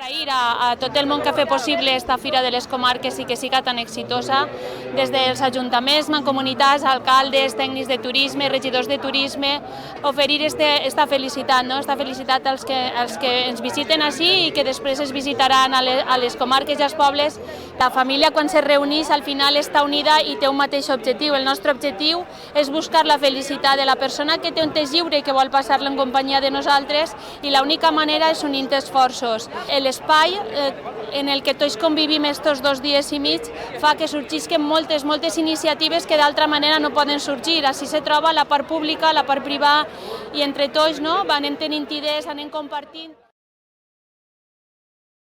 Agrair a tot el món que ha fet possible esta Fira de les Comarques i que siga tan exitosa, des dels ajuntaments, mancomunitats, alcaldes, tècnics de turisme, regidors de turisme, oferir esta felicitat, no? Esta felicitat als que ens visiten així i que després es visitaran a les comarques i als pobles. La família, quan se reuneix, al final està unida i té un mateix objectiu. El nostre objectiu és buscar la felicitat de la persona que té un temps lliure i que vol passar-la en companyia de nosaltres, i l'única manera és unint esforços. L'espai en el que tots convivim estos 2 dies i mig fa que sorgisquen moltes iniciatives que d'altra manera no poden sorgir. Així se troba la part pública, la part privada, i entre tots van tenint idees, anem compartint.